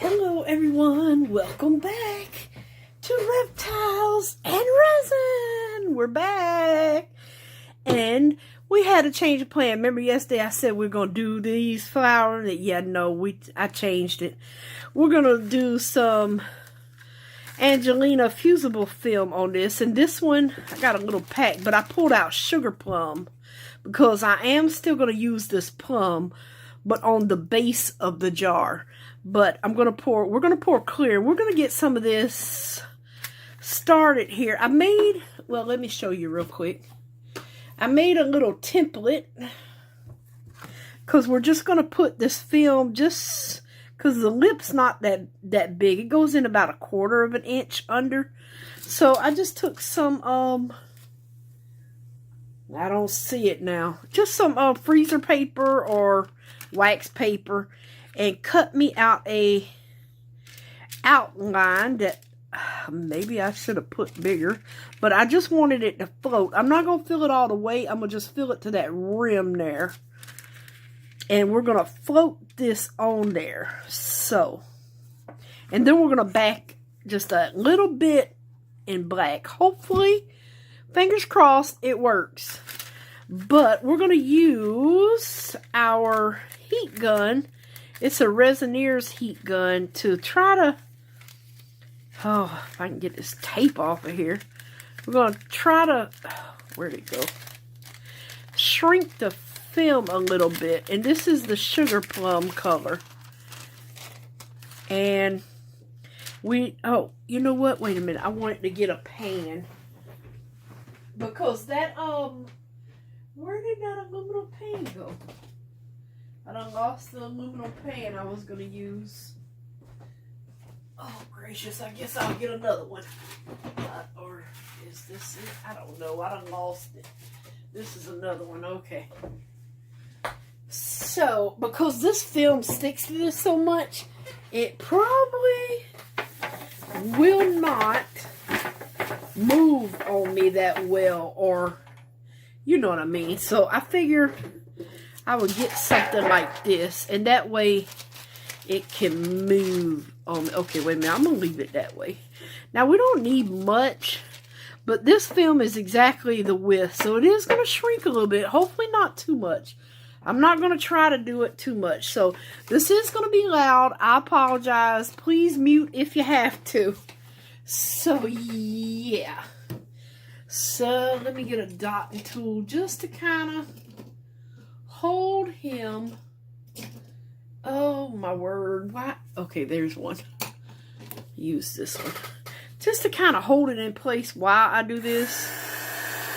Hello everyone, welcome back to Reptiles and Resin. We're back. And we had a change of plan. Remember yesterday I said we're going to do these flowers? Yeah, no, I changed it. We're going to do some Angelina fusible film on this. And this one, I got a little pack, but I pulled out sugar plum because I am still going to use this plum, but on the base of the jar. But we're going to pour clear. We're going to get some of this started here. Well, let me show you real quick. I made a little template because we're just going to put this film just because the lip's not that big. It goes in about 1/4 of an inch under. So I just took some, I don't see it now. Just some freezer paper or wax paper. And cut me out a outline that maybe I should have put bigger. But I just wanted it to float. I'm not going to fill it all the way. I'm going to just fill it to that rim there. And we're going to float this on there. So. And then we're going to back just a little bit in black. Hopefully, fingers crossed, it works. But we're going to use our heat gun. It's a Resinier's heat gun to try to, if I can get this tape off of here. We're going to try to, where'd it go? Shrink the film a little bit. And this is the sugar plum color. And you know what? Wait a minute. I wanted to get a pan. Because that, where did that aluminum pan go? I done lost the aluminum pan I was going to use. Oh, gracious. I guess I'll get another one. Or is this it? I don't know. I done lost it. This is another one. Okay. So, because this film sticks to this so much, it probably will not move on me that well. Or, you know what I mean. So, I figure I would get something like this, and that way it can move on. Okay, wait a minute. I'm going to leave it that way. Now, we don't need much, but this film is exactly the width, so it is going to shrink a little bit. Hopefully not too much. I'm not going to try to do it too much. So, this is going to be loud. I apologize. Please mute if you have to. So, yeah. So, let me get a dotting tool just to kind of hold him. Oh my word. Why? Okay, there's one. Use this one. Just to kind of hold it in place while I do this.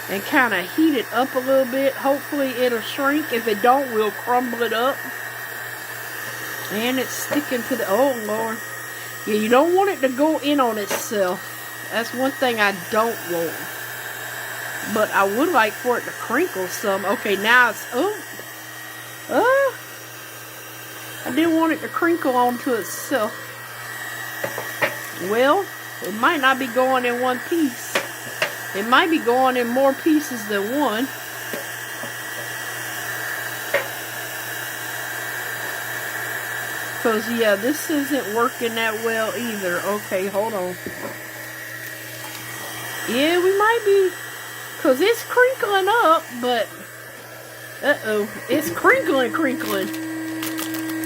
And kind of heat it up a little bit. Hopefully it'll shrink. If it don't, we'll crumble it up. And it's sticking to the... Oh Lord. Yeah, you don't want it to go in on itself. That's one thing I don't want. But I would like for it to crinkle some. Okay, now it's... I didn't want it to crinkle onto itself. Well, it might not be going in one piece. It might be going in more pieces than one. Because, yeah, this isn't working that well either. Okay, hold on. Yeah, we might be... Because it's crinkling up, but... it's crinkling.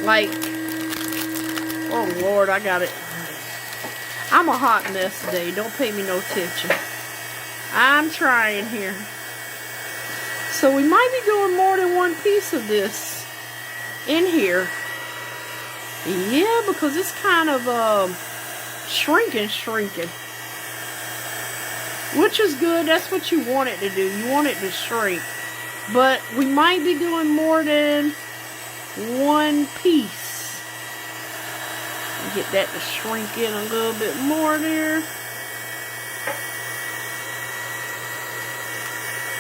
Like, oh Lord, I got it. I'm a hot mess today. Don't pay me no attention. I'm trying here. So we might be doing more than one piece of this in here. Yeah, because it's kind of shrinking. Which is good. That's what you want it to do. You want it to shrink. But we might be doing more than one piece. Get that to shrink in a little bit more there.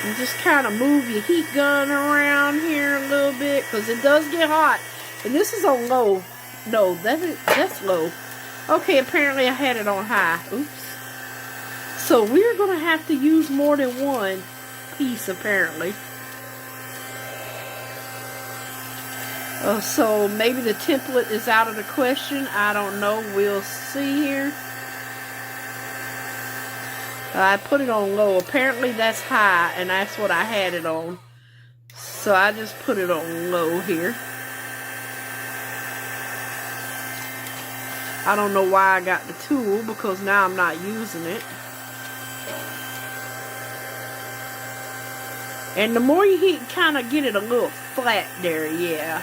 And just kind of move your heat gun around here a little bit. Because it does get hot. And this is on low. No, that's low. Okay, apparently I had it on high. Oops. So we're going to have to use more than one piece apparently. So maybe the template is out of the question. I don't know. We'll see here. I put it on low. Apparently that's high, and that's what I had it on. So I just put it on low here. I don't know why I got the tool, because now I'm not using it. And the more you heat, kind of get it a little flat there, yeah.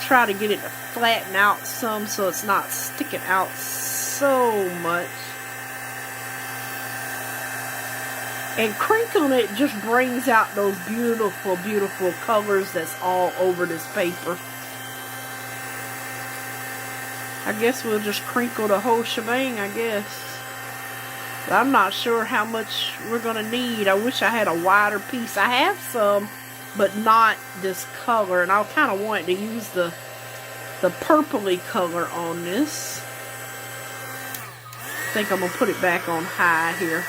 Try to get it to flatten out some so it's not sticking out so much. And crinkling it just brings out those beautiful, beautiful colors that's all over this paper. I guess we'll just crinkle the whole shebang, I guess. But I'm not sure how much we're going to need. I wish I had a wider piece. I have some, but not this color. And I kind of want to use the purpley color on this. I think I'm going to put it back on high here.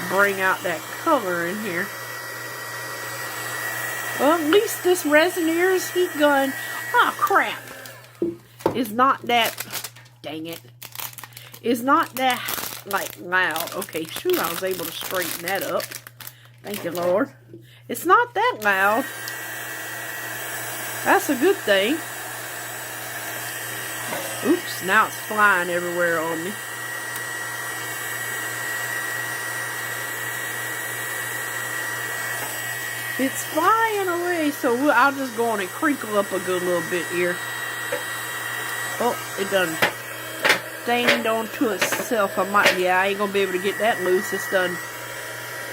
Bring out that color in here. Well, at least this Resineer's heat gun, oh crap, is not that, dang it, is not that, like, loud. Okay, shoot, I was able to straighten that up. Thank you, Lord. It's not that loud. That's a good thing. Oops, now it's flying everywhere on me. It's flying away, so I'll just go on and crinkle up a good little bit here. Oh, it done stained onto itself. I ain't gonna be able to get that loose. It's done.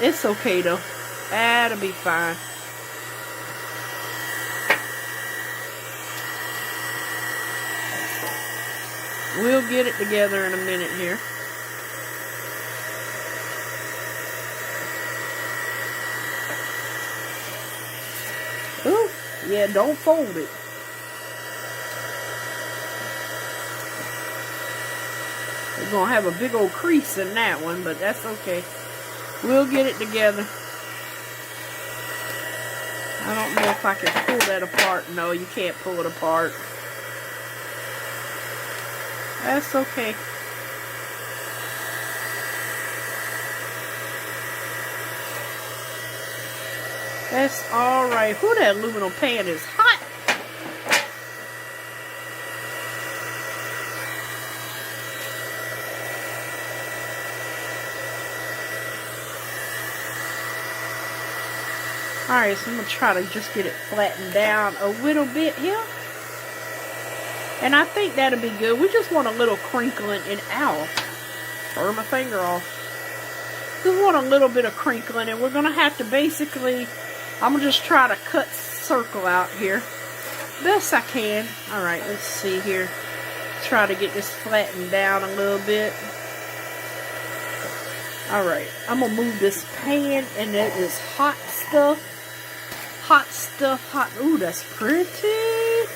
It's okay though. That'll be fine. We'll get it together in a minute here. Ooh, yeah, don't fold it. We're going to have a big old crease in that one, but that's okay. We'll get it together. I don't know if I can pull that apart. No, you can't pull it apart. That's okay. That's alright. Whew, that aluminum pan is hot. Alright, so I'm going to try to just get it flattened down a little bit here. And I think that'll be good. We just want a little crinkling and ow. Burn my finger off. Just want a little bit of crinkling, and we're going to have to basically, I'm going to just try to cut circle out here. Best I can. Alright, let's see here. Try to get this flattened down a little bit. Alright, I'm going to move this pan, and it is hot stuff. Hot stuff, hot. Ooh, that's pretty.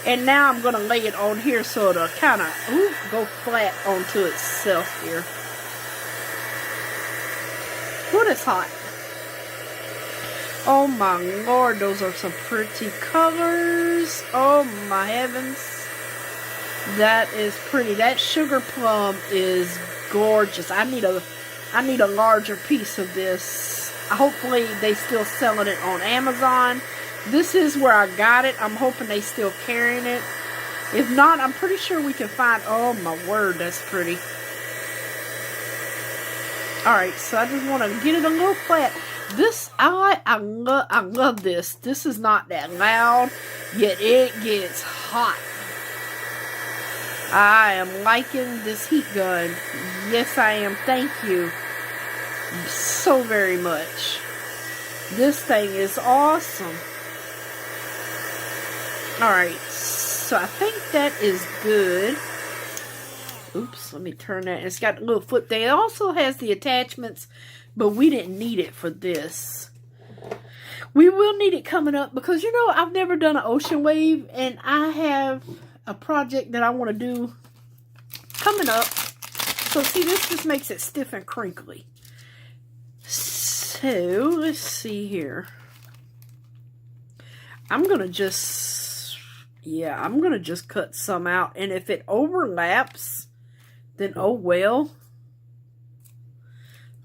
And now I'm going to lay it on here so it'll kind of go flat onto itself here. Ooh, that's hot. Oh my Lord, those are some pretty colors. Oh my heavens. That is pretty. That sugar plum is gorgeous. I need a larger piece of this. Hopefully they still selling it on Amazon. This is where I got it. I'm hoping they still carrying it. If not, I'm pretty sure we can find. Oh my word, that's pretty. Alright, so I just want to get it a little flat. This, I love this. This is not that loud, yet it gets hot. I am liking this heat gun. Yes, I am. Thank you so very much. This thing is awesome. Alright, so I think that is good. Oops, let me turn that. It's got a little foot thing. It also has the attachments, but we didn't need it for this. We will need it coming up because, you know, I've never done an ocean wave, and I have a project that I want to do coming up. So, see, this just makes it stiff and crinkly. So, let's see here. I'm going to just cut some out. And if it overlaps, then oh well.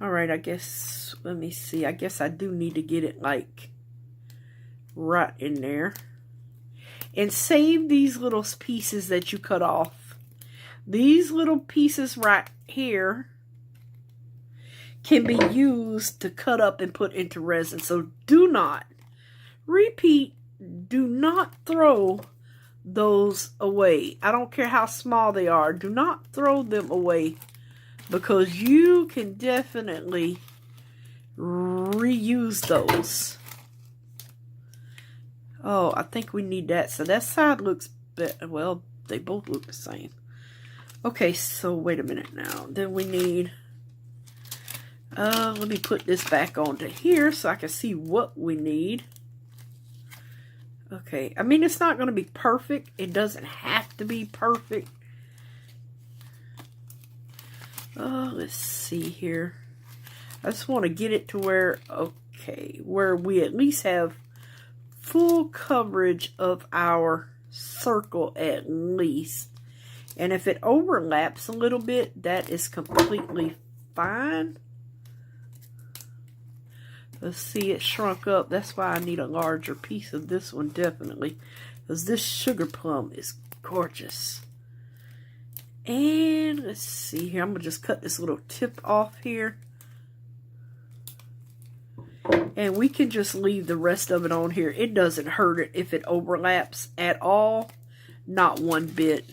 Alright, I guess, let me see. I guess I do need to get it like right in there. And save these little pieces that you cut off. These little pieces right here can be used to cut up and put into resin. So do not, repeat, do not throw those away. I don't care how small they are. Do not throw them away, because you can definitely reuse those. Oh, I think we need that. So that side looks better. Well, they both look the same. Okay, so wait a minute now. Then we need, let me put this back onto here so I can see what we need. Okay, I mean, it's not going to be perfect. It doesn't have to be perfect. Let's see here. I just want to get it to where, okay, where we at least have full coverage of our circle at least. And if it overlaps a little bit, that is completely fine. Let's see, it shrunk up. That's why I need a larger piece of this one, definitely. Because this sugar plum is gorgeous. And let's see here. I'm going to just cut this little tip off here. And we can just leave the rest of it on here. It doesn't hurt it if it overlaps at all. Not one bit.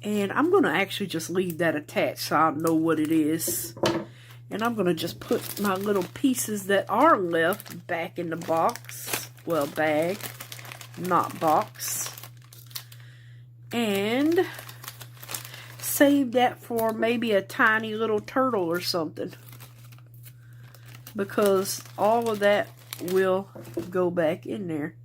And I'm going to actually just leave that attached so I'll know what it is. And I'm going to just put my little pieces that are left back in the box. Well, bag, not box. And save that for maybe a tiny little turtle or something. Because all of that will go back in there.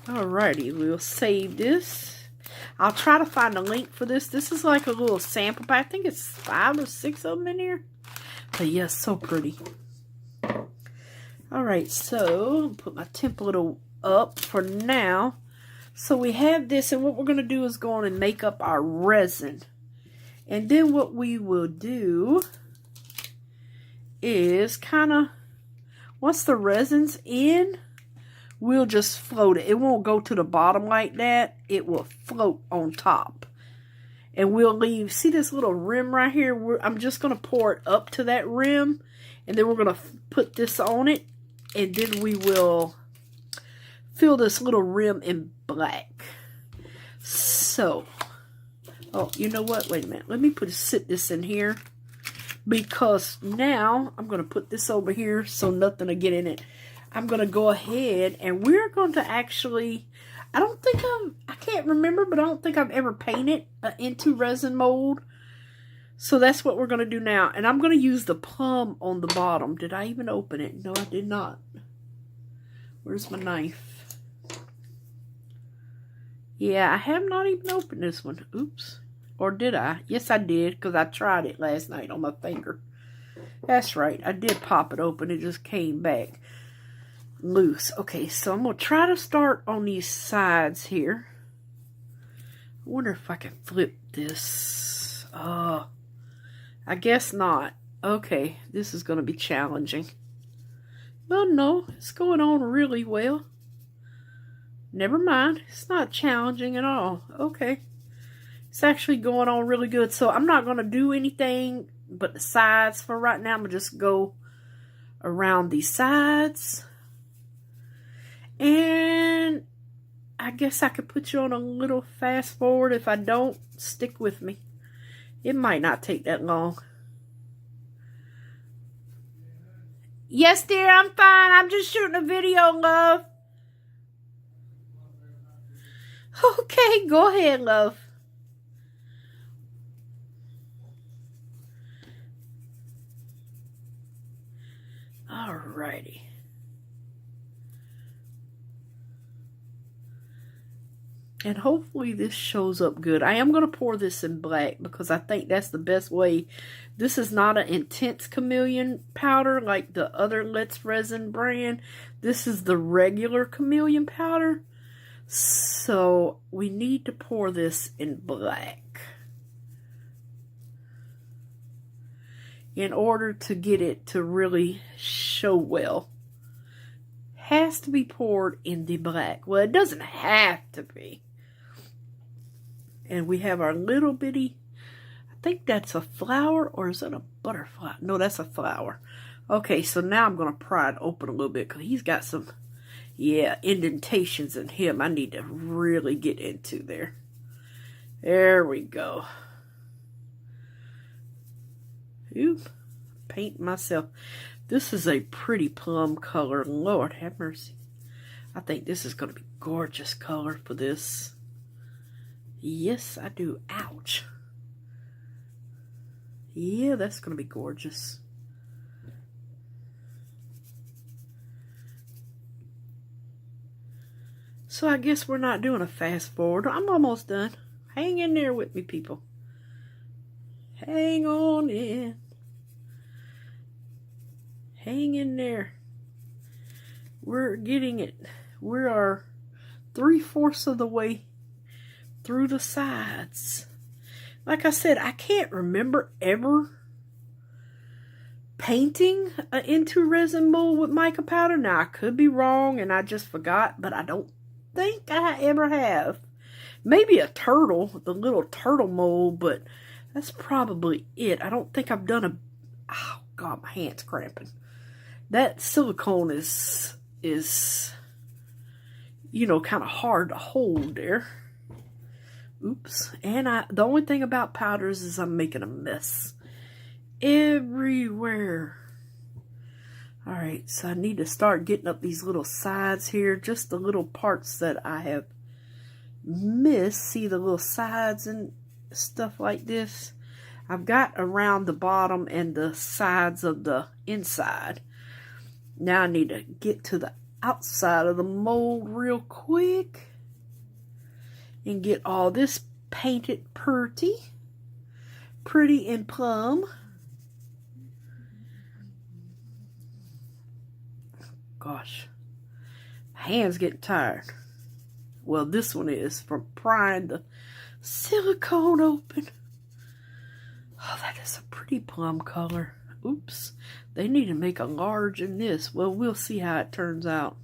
Alrighty, we'll save this. I'll try to find a link for this. This is like a little sample pack. I think it's 5 or 6 of them in here. But yes, so pretty. Alright, so put my template up for now. So we have this, and what we're going to do is go on and make up our resin. And then what we will do is kind of, once the resin's in, we'll just float it. It won't go to the bottom like that. It will float on top. And we'll leave, see this little rim right here? I'm just going to pour it up to that rim. And then we're going to put this on it. And then we will fill this little rim in black. So, oh, you know what? Wait a minute. Let me sit this in here. Because now I'm going to put this over here so nothing will get in it. I'm going to go ahead and we're going to actually, I can't remember, but I don't think I've ever painted an IntoResin mold. So that's what we're going to do now. And I'm going to use the plum on the bottom. Did I even open it? No, I did not. Where's my knife? Yeah, I have not even opened this one. Oops. Or did I? Yes, I did, because I tried it last night on my finger. That's right. I did pop it open. It just came back loose. Okay, so I'm going to try to start on these sides here. I wonder if I can flip this. I guess not. Okay, this is going to be challenging. Well, no, it's going on really well. Never mind. It's not challenging at all. Okay. It's actually going on really good. So I'm not going to do anything but the sides for right now. I'm going to just go around these sides. And I guess I could put you on a little fast forward. If I don't, stick with me. It might not take that long. Yes, dear, I'm fine. I'm just shooting a video, love. Okay, go ahead, love. Alrighty. And hopefully this shows up good. I am going to pour this in black because I think that's the best way. This is not an intense chameleon powder like the other Let's Resin brand. This is the regular chameleon powder. So we need to pour this in black in order to get it to really show well. Has to be poured in the black. Well, it doesn't have to be. And we have our little bitty, I think that's a flower, or is that a butterfly? No, that's a flower. Okay, so now I'm going to pry it open a little bit because he's got some, yeah, indentations in him I need to really get into there. There we go. Oop, paint myself. This is a pretty plum color. Lord have mercy. I think this is going to be gorgeous color for this. Yes, I do. Ouch. Yeah, that's going to be gorgeous. So I guess we're not doing a fast forward. I'm almost done. Hang in there with me, people. Hang on in. Hang in there. We're getting it. We are 3/4 of the way through the sides. Like I said, I can't remember ever painting an IntoResin mold with mica powder. Now, I could be wrong and I just forgot, but I don't think I ever have. Maybe a turtle, the little turtle mold, but that's probably it. I don't think I've done a... Oh, God, my hand's cramping. That silicone is you know, kind of hard to hold there. Oops. And the only thing about powders is I'm making a mess everywhere. Alright, so I need to start getting up these little sides here. Just the little parts that I have missed. See the little sides and stuff like this? I've got around the bottom and the sides of the inside. Now I need to get to the outside of the mold real quick and get all this painted pretty and plum. Gosh, my hand's getting tired. Well, this one is from prying the silicone open. Oh, that is a pretty plum color. Oops, they need to make a large in this. Well, we'll see how it turns out.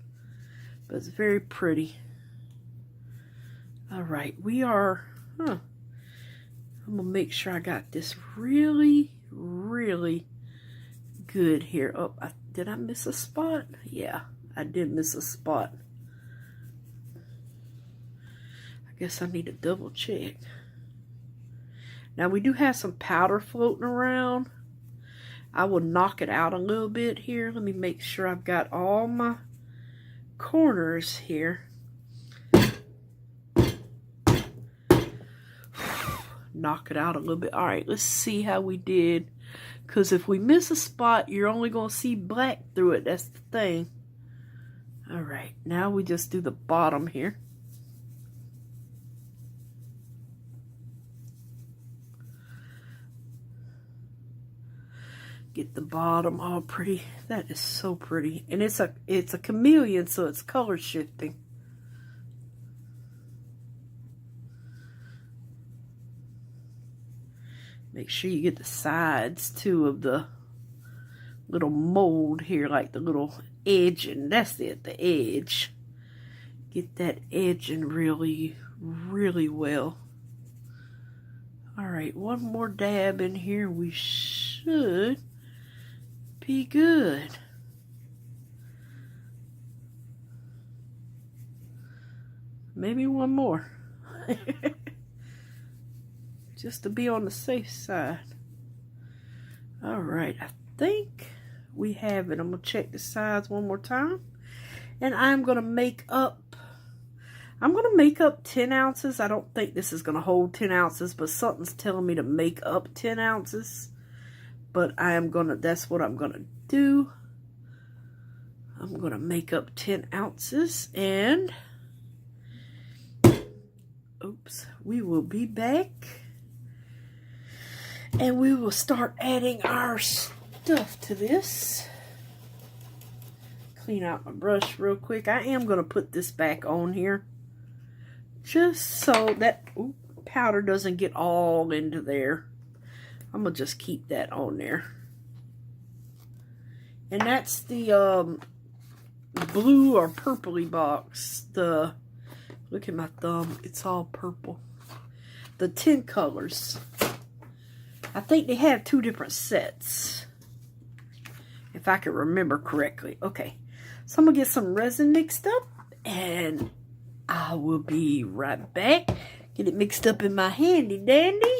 But it's very pretty. Alright, we are... I'm going to make sure I got this really, really good here. Oh, did I miss a spot? Yeah, I did miss a spot. I guess I need to double check. Now, we do have some powder floating around. I will knock it out a little bit here. Let me make sure I've got all my corners here. Knock it out a little bit. Alright, let's see how we did. Because if we miss a spot, you're only going to see black through it. That's the thing. Alright, now we just do the bottom here. Get the bottom all pretty. That is so pretty. And it's a chameleon, so it's color shifting. Make sure you get the sides too of the little mold here, like the little edge, and that's it, the edge. Get that edging really, really well. Alright, one more dab in here. We should be good. Maybe one more. Just to be on the safe side. Alright, I think we have it. I'm going to check the sides one more time. And I'm going to make up 10 ounces. I don't think this is going to hold 10 ounces, but something's telling me to make up 10 ounces. But that's what I'm going to do. I'm going to make up 10 ounces and oops, we will be back. And we will start adding our stuff to this. Clean out my brush real quick. I am going to put this back on here. Just so that powder doesn't get all into there. I'm going to just keep that on there. And that's the blue or purpley box. Look at my thumb. It's all purple. The 10 colors. I think they have 2 different sets, if I can remember correctly. Okay, so I'm going to get some resin mixed up, and I will be right back. Get it mixed up in my handy dandy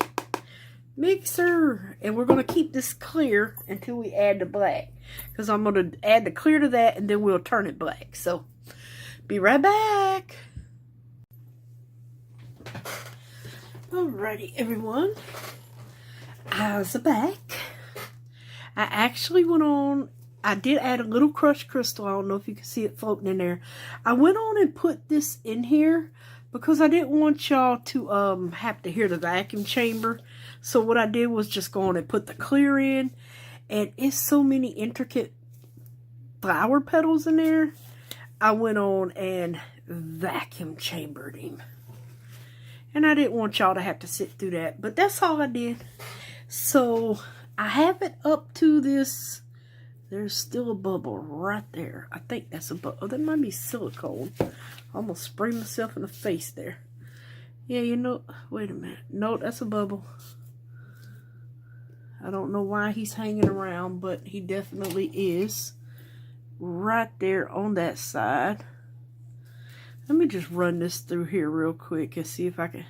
mixer. And we're going to keep this clear until we add the black, because I'm going to add the clear to that, and then we'll turn it black. So, be right back. Alrighty, everyone. How's the back? I actually went on, I did add a little crushed crystal. I don't know if you can see it floating in there. I went on and put this in here because I didn't want y'all to have to hear the vacuum chamber. So what I did was just go on and put the clear in. And it's so many intricate flower petals in there. I went on and vacuum chambered him. And I didn't want y'all to have to sit through that. But that's all I did. So, I have it up to this. There's still a bubble right there. I think that's a bubble. Oh, that might be silicone. I almost sprayed myself in the face there. Yeah, you know, wait a minute. No, that's a bubble. I don't know why he's hanging around, but he definitely is. Right there on that side. Let me just run this through here real quick and see if I can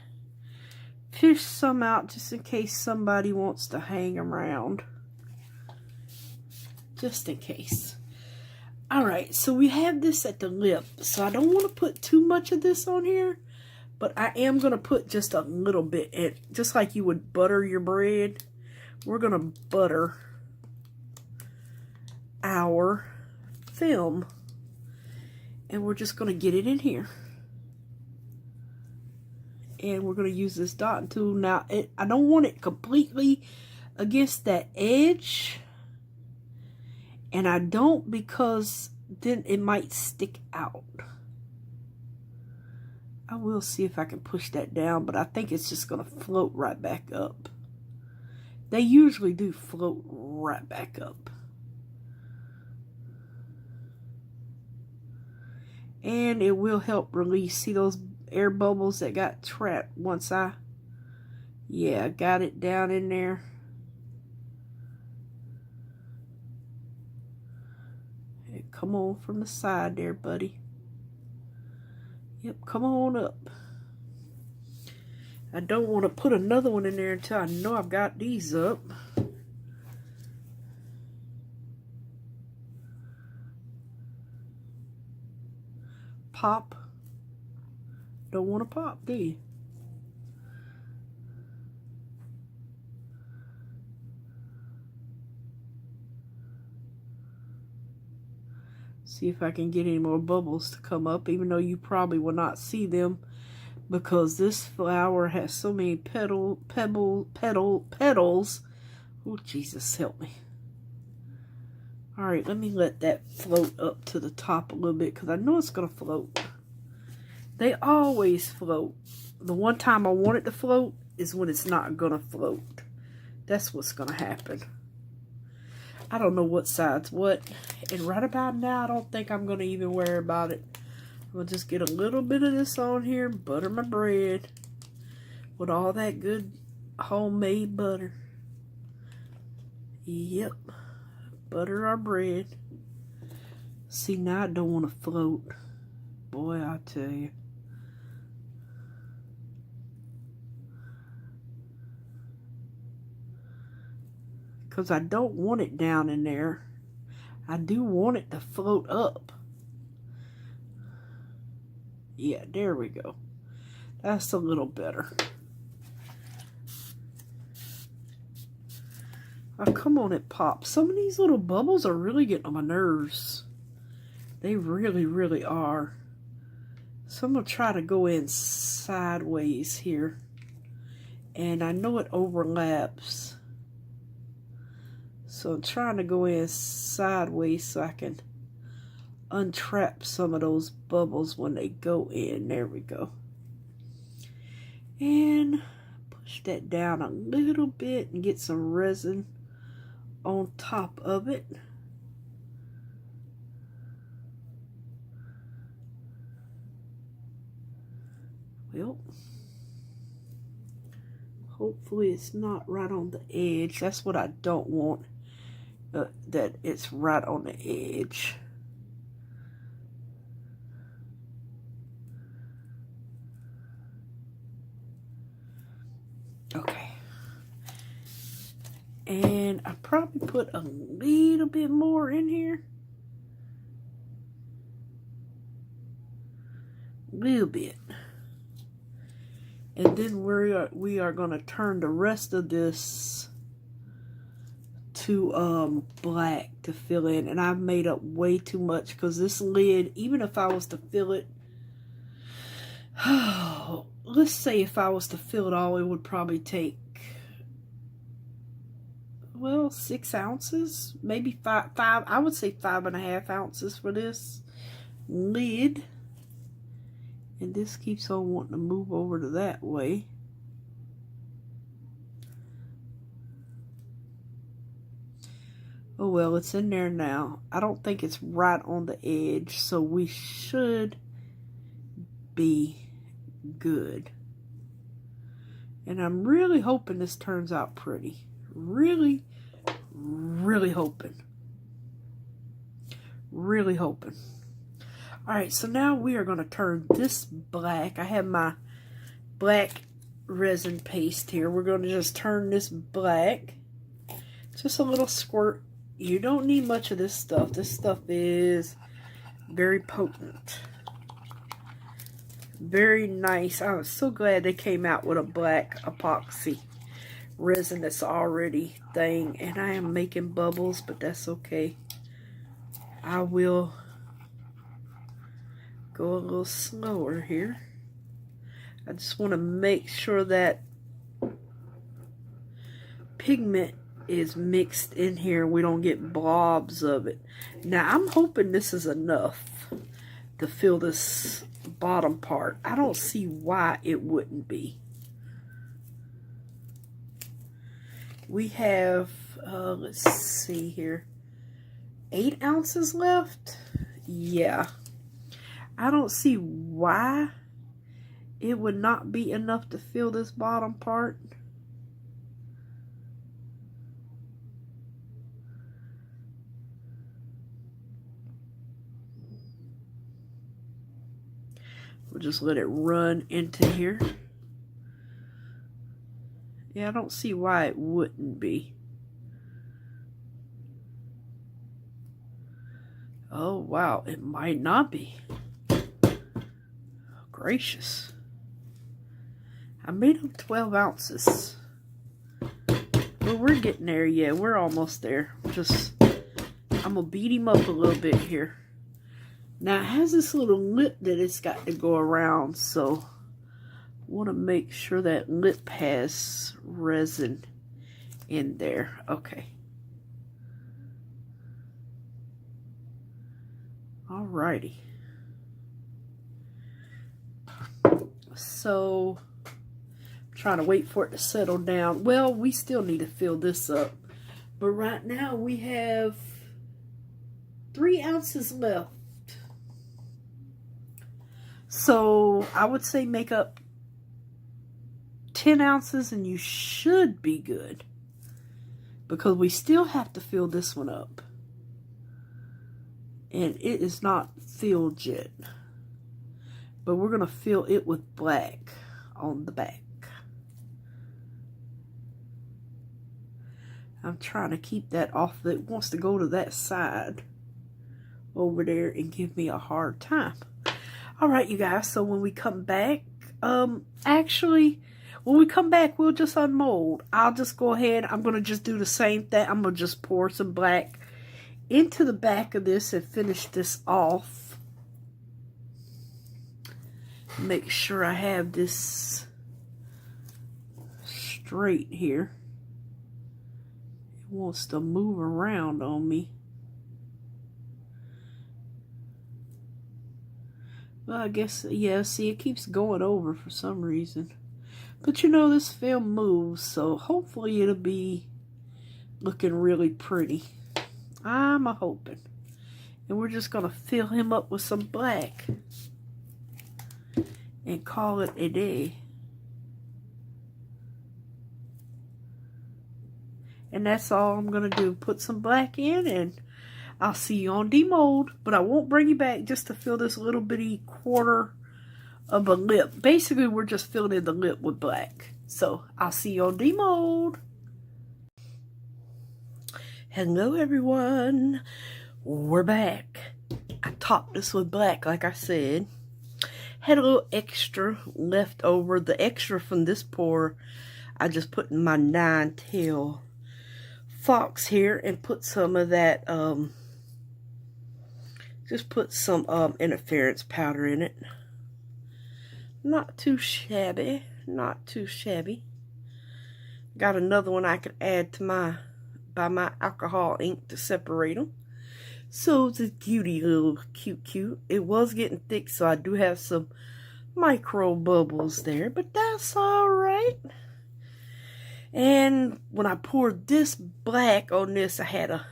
fish some out just in case somebody wants to hang around. Just in case. Alright, so we have this at the lip. So I don't want to put too much of this on here. But I am going to put just a little bit. Just like you would butter your bread. We're going to butter our film. And we're just going to get it in here. And we're going to use this dotting tool. Now, I don't want it completely against that edge. And I don't, because then it might stick out. I will see if I can push that down, but I think it's just going to float right back up. They usually do float right back up. And it will help release. See those air bubbles that got trapped once I got it down in there. Hey, come on from the side there, buddy. Yep, come on up. I don't want to put another one in there until I know I've got these up. Pop. Don't want to pop, do you? See if I can get any more bubbles to come up, even though you probably will not see them because this flower has so many petals. Oh, Jesus, help me. Alright, let me let that float up to the top a little bit because I know it's going to float. They always float. The one time I want it to float is when it's not going to float. That's what's going to happen. I don't know what side's what. And right about now, I don't think I'm going to even worry about it. I'm going to just get a little bit of this on here. Butter my bread. With all that good homemade butter. Yep. Butter our bread. See, now I don't want to float. Boy, I tell you. Because I don't want it down in there. I do want it to float up. Yeah, there we go. That's a little better. Oh, come on, it pops. Some of these little bubbles are really getting on my nerves. They really, really are. So I'm going to try to go in sideways here. And I know it overlaps. So I'm trying to go in sideways so I can untrap some of those bubbles when they go in. There we go. And push that down a little bit and get some resin on top of it. Well, hopefully it's not right on the edge. That's what I don't want, that it's right on the edge. Okay. And I probably put a little bit more in here. A little bit. And then we are going to turn the rest of this to black to fill in. And I've made up way too much because this lid, even if I was to fill it, let's say if I was to fill it all, it would probably take, well, 6 ounces, maybe five, I would say 5.5 ounces for this lid. And this keeps on wanting to move over to that way. Oh well, it's in there now. I don't think it's right on the edge, so we should be good. And I'm really hoping this turns out pretty. Really, really hoping. Really hoping. Alright, so now we are going to turn this black. I have my black resin paste here. We're going to just turn this black. Just a little squirt. You don't need much of this stuff. This stuff is very potent. Very nice. I was so glad they came out with a black epoxy resin that's already thing. And I am making bubbles, but that's okay. I will go a little slower here. I just want to make sure that pigment is mixed in here. We don't get blobs of it. Now I'm hoping this is enough to fill this bottom part. I don't see why it wouldn't be. We have, let's see here, 8 ounces left. Yeah. I don't see why it would not be enough to fill this bottom part. We'll just let it run into here. Yeah, I don't see why it wouldn't be. Oh, wow, it might not be. Gracious. I made them 12 ounces. But we're getting there. Yeah, we're almost there. Just, I'm going to beat him up a little bit here. Now, it has this little lip that it's got to go around. So, I want to make sure that lip has resin in there. Okay. Alrighty. So, I'm trying to wait for it to settle down. Well, we still need to fill this up. But right now, we have 3 ounces left. So, I would say make up 10 ounces and you should be good. Because we still have to fill this one up. And it is not filled yet. But we're going to fill it with black on the back. I'm trying to keep that off. It wants to go to that side over there and give me a hard time. Alright, you guys. So when we come back, actually, when we come back, we'll just unmold. I'll just go ahead. I'm going to just do the same thing. I'm going to just pour some black into the back of this and finish this off. Make sure I have this straight here. It wants to move around on me. Well, I guess, yeah, see, it keeps going over for some reason. But you know, this film moves, so hopefully it'll be looking really pretty. I'm a-hoping. And we're just going to fill him up with some black and call it a day. And that's all I'm going to do. Put some black in, and I'll see you on demold. But I won't bring you back just to fill this little bitty quarter of a lip. Basically, we're just filling in the lip with black. So, I'll see you on demold. Hello, everyone. We're back. I topped this with black, like I said. Had a little extra left over. The extra from this pour, I just put in my 9-tail fox here and put some of that, just put some interference powder in it. Not too shabby, not too shabby. Got another one I could add to my alcohol ink to separate them. So it's a cutie little cute. It was getting thick, so I do have some micro bubbles there, but that's all right. And when I poured this black on this, I had a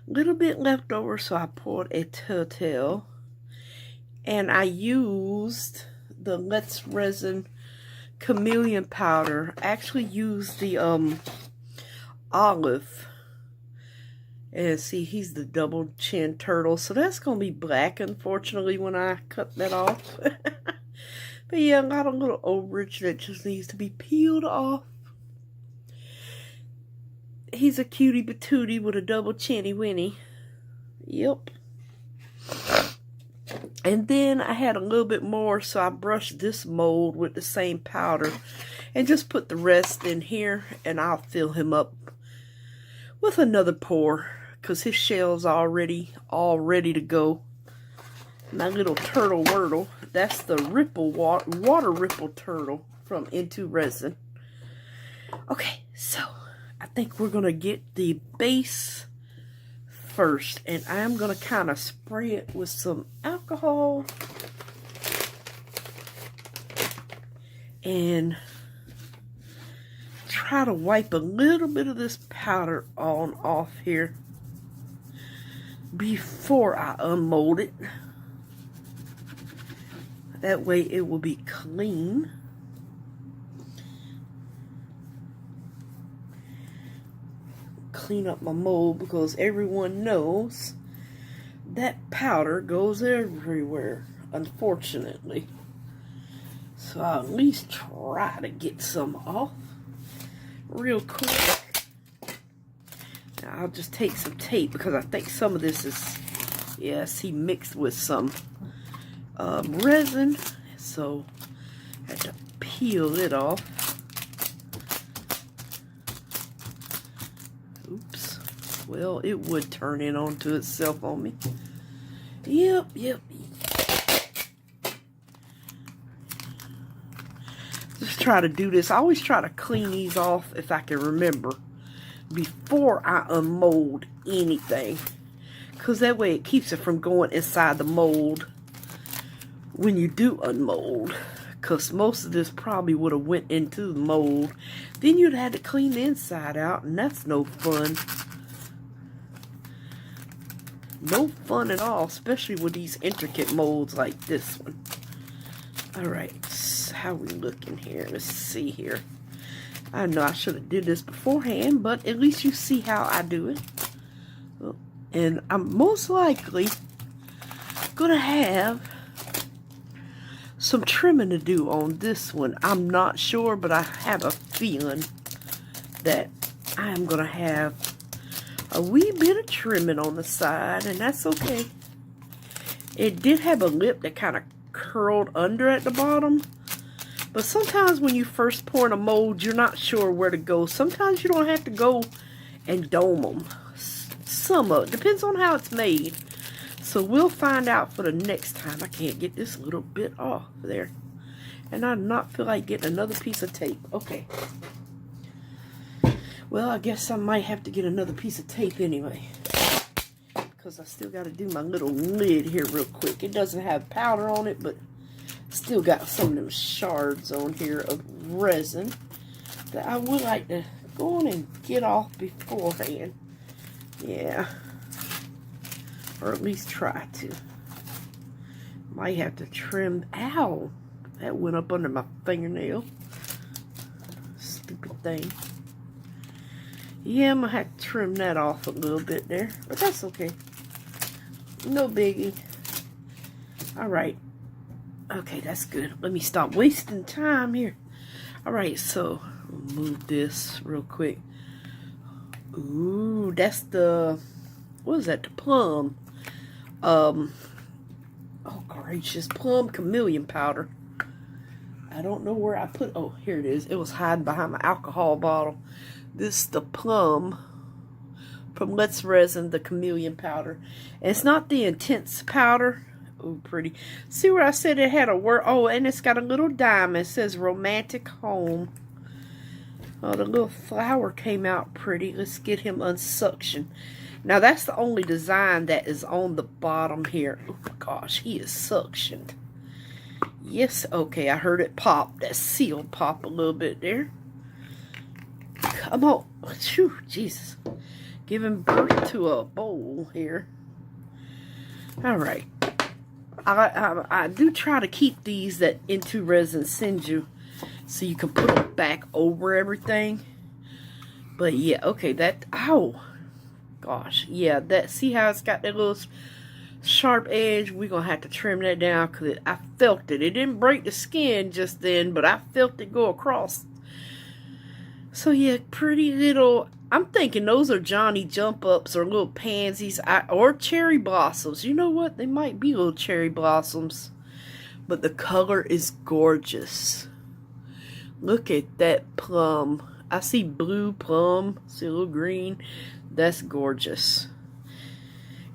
little bit left over, so I poured a turtle. And I used the Let's Resin chameleon powder. I actually used the olive. And see, he's the double chin turtle, so that's going to be black, unfortunately, when I cut that off. But yeah, I got a little overage that just needs to be peeled off. He's a cutie patootie with a double chinny winny. Yep. And then I had a little bit more, so I brushed this mold with the same powder and just put the rest in here, and I'll fill him up with another pour because his shell's already all ready to go. My little turtle wordle, that's the water ripple turtle from IntoResin. Okay, so I think we're going to get the base first, and I'm going to kind of spray it with some alcohol and try to wipe a little bit of this powder on off here before I unmold it. That way it will be clean. Clean up my mold because everyone knows that powder goes everywhere, unfortunately. So I'll at least try to get some off real quick. Now I'll just take some tape because I think some of this is, yes, he mixed with some resin, so I have to peel it off. Oops. Well, it would turn in onto itself on me. Yep. Just try to do this. I always try to clean these off if I can remember before I unmold anything, because that way it keeps it from going inside the mold when you do unmold, because most of this probably would have went into the mold. Then you'd have to clean the inside out, and that's no fun. No fun at all, especially with these intricate molds like this one. Alright, so how we looking here? Let's see here. I know I should have did this beforehand, but at least you see how I do it. And I'm most likely gonna have some trimming to do on this one. I'm not sure, but I have a feeling that I am gonna have a wee bit of trimming on the side, and that's okay. It did have a lip that kind of curled under at the bottom, but sometimes when you first pour in a mold, you're not sure where to go. Sometimes you don't have to go and dome them. Some of it depends on how it's made. So we'll find out for the next time. I can't get this little bit off there. And I do not feel like getting another piece of tape. Okay. Well, I guess I might have to get another piece of tape anyway. Because I still got to do my little lid here real quick. It doesn't have powder on it, but still got some of them shards on here of resin that I would like to go on and get off beforehand. Yeah. Or at least try to. Might have to trim. Ow! That went up under my fingernail. Stupid thing. Yeah, I'm going to have to trim that off a little bit there. But that's okay. No biggie. Alright. Okay, that's good. Let me stop wasting time here. Alright, so move this real quick. Ooh, that's the... What is that? The plum. Oh, gracious. Plum chameleon powder. I don't know where I put... Oh, here it is. It was hiding behind my alcohol bottle. This is the plum from Let's Resin, the chameleon powder. And it's not the intense powder. Oh, pretty. See where I said it had a word? Oh, and it's got a little diamond. It says romantic home. Oh, the little flower came out pretty. Let's get him unsuctioned. Now, that's the only design that is on the bottom here. Oh, gosh, he is suctioned. Yes, okay, I heard it pop. That seal pop a little bit there. Come on. Whew, Jesus. Giving birth to a bowl here. Alright. I do try to keep these that IntoResin sends you so you can put them back over everything. But yeah, okay, that... Ow. Gosh, yeah, that... See how it's got that little sharp edge? We're going to have to trim that down because I felt it. It didn't break the skin just then, but I felt it go across. So yeah, pretty little... I'm thinking those are Johnny Jump Ups or little pansies or cherry blossoms. You know what? They might be little cherry blossoms. But the color is gorgeous. Look at that plum. I see blue plum. See a little green. That's gorgeous.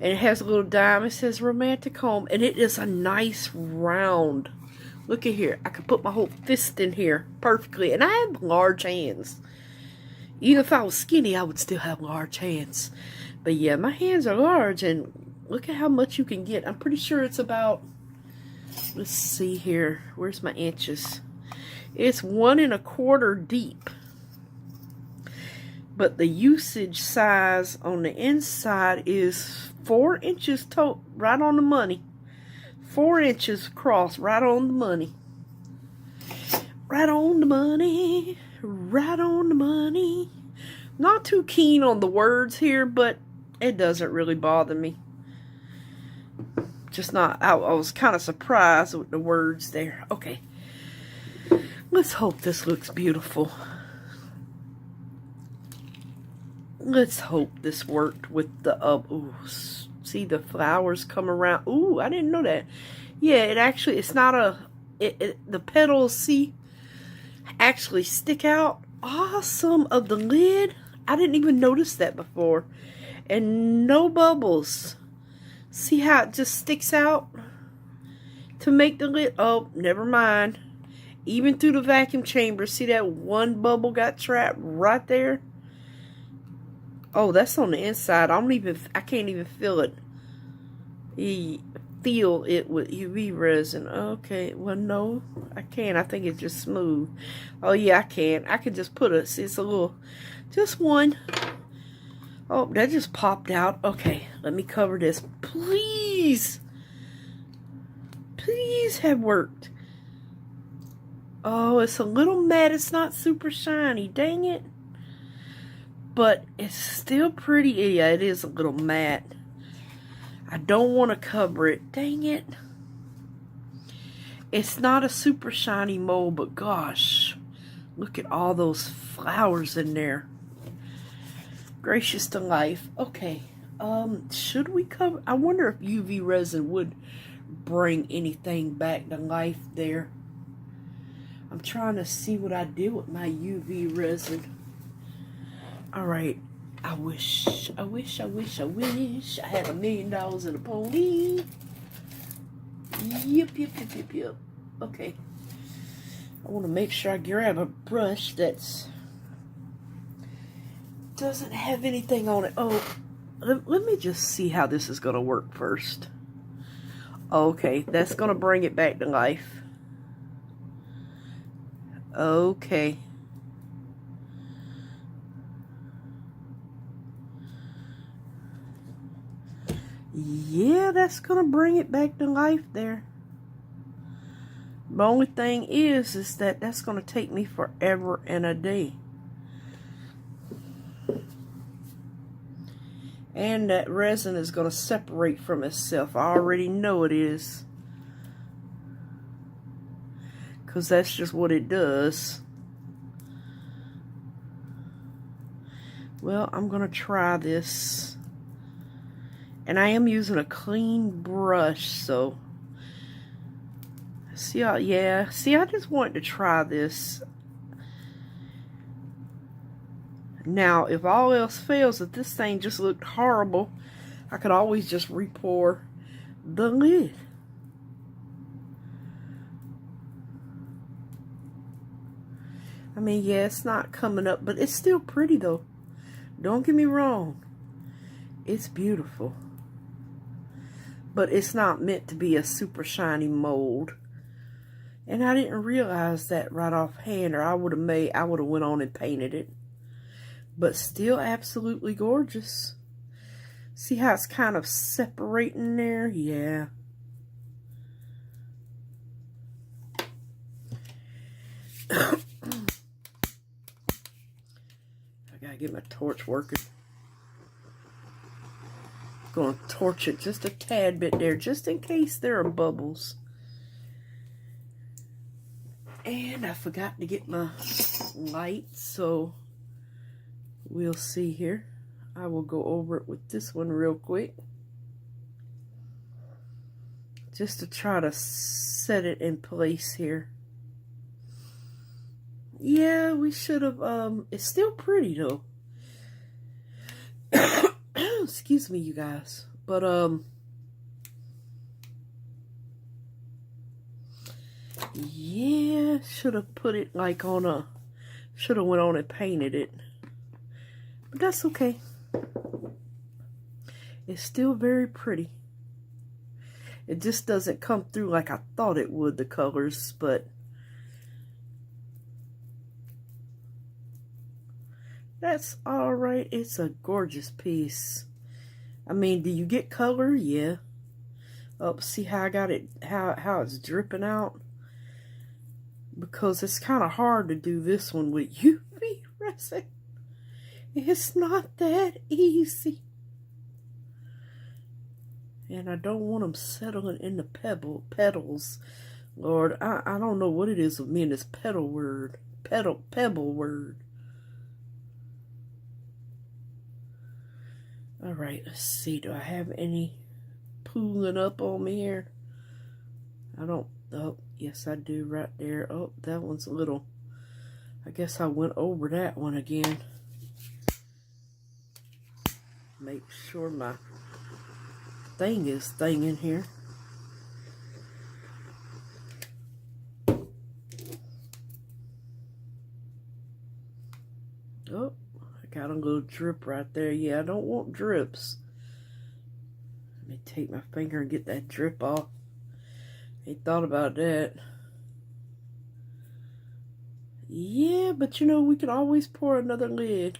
And it has a little diamond. It says romantic home. And it is a nice round. Look at here. I could put my whole fist in here perfectly. And I have large hands. Even if I was skinny, I would still have large hands. But yeah, my hands are large. And look at how much you can get. I'm pretty sure it's about... Let's see here. Where's my inches? It's 1 1/4 deep. But the usage size on the inside is 4 inches total. Right on the money. 4 inches across. Right on the money. Right on the money. Right on the money. Not too keen on the words here, but it doesn't really bother me. Just not, I was kind of surprised with the words there. Okay. Let's hope this looks beautiful. Let's hope this worked with the, ooh, see the flowers come around. Ooh, I didn't know that. Yeah, it actually, it's not a, the petals, see, actually stick out. Awesome of the lid. I didn't even notice that before. And no bubbles. See how it just sticks out to make the lid? Oh, never mind. Even through the vacuum chamber, see that one bubble got trapped right there? Oh, that's on the inside. I can't even feel it. Feel it with UV resin. Okay, well no, I can't. I think it's just smooth. Oh yeah, I can. I can just put it's a little, just one. Oh, that just popped out. Okay, let me cover this. Please. Please have worked. Oh, it's a little matte. It's not super shiny. Dang it. But it's still pretty. Yeah, it is a little matte. I don't want to cover it. Dang it. It's not a super shiny mold, but gosh. Look at all those flowers in there. Gracious to life. Okay. Should we cover... I wonder if UV resin would bring anything back to life there. I'm trying to see what I did with my UV resin. Alright. I wish I had $1 million in a pony. Yep. Okay. I want to make sure I grab a brush that's doesn't have anything on it. Oh, let me just see how this is going to work first. Okay, that's going to bring it back to life. Okay. Yeah, that's going to bring it back to life there. The only thing is that that's going to take me forever and a day. And that resin is going to separate from itself. I already know it is. Because that's just what it does. Well, I'm going to try this. And I am using a clean brush, so... See, yeah. See, I just wanted to try this. Now, if all else fails, if this thing just looked horrible, I could always just re-pour the lid. I mean, yeah, it's not coming up, but it's still pretty, though. Don't get me wrong. It's beautiful. But it's not meant to be a super shiny mold. And I didn't realize that right offhand, or I would have went on and painted it. But still absolutely gorgeous. See how it's kind of separating there? Yeah. I gotta get my torch working. Gonna torch it just a tad bit there, just in case there are bubbles. And I forgot to get my light, so we'll see here. I will go over it with this one real quick, just to try to set it in place here. Yeah, we should have, it's still pretty though. Excuse me, you guys. But, yeah, should have put it like on a, should have went on and painted it. But that's okay. It's still very pretty. It just doesn't come through like I thought it would, the colors, but that's alright. It's a gorgeous piece. I mean, do you get color? Yeah. Oh, see how I got it, how it's dripping out? Because it's kind of hard to do this one with UV resin. It's not that easy. And I don't want them settling in the petals. Lord, I don't know what it is with me and this pebble word. Alright, let's see. Do I have any pooling up on me here? I don't. Oh, yes, I do right there. Oh, that one's a little. I guess I went over that one again. Make sure my thing is in here. Oh, I got a little drip right there. Yeah, I don't want drips. Let me take my finger and get that drip off. Ain't thought about that. Yeah, but you know, we can always pour another lid.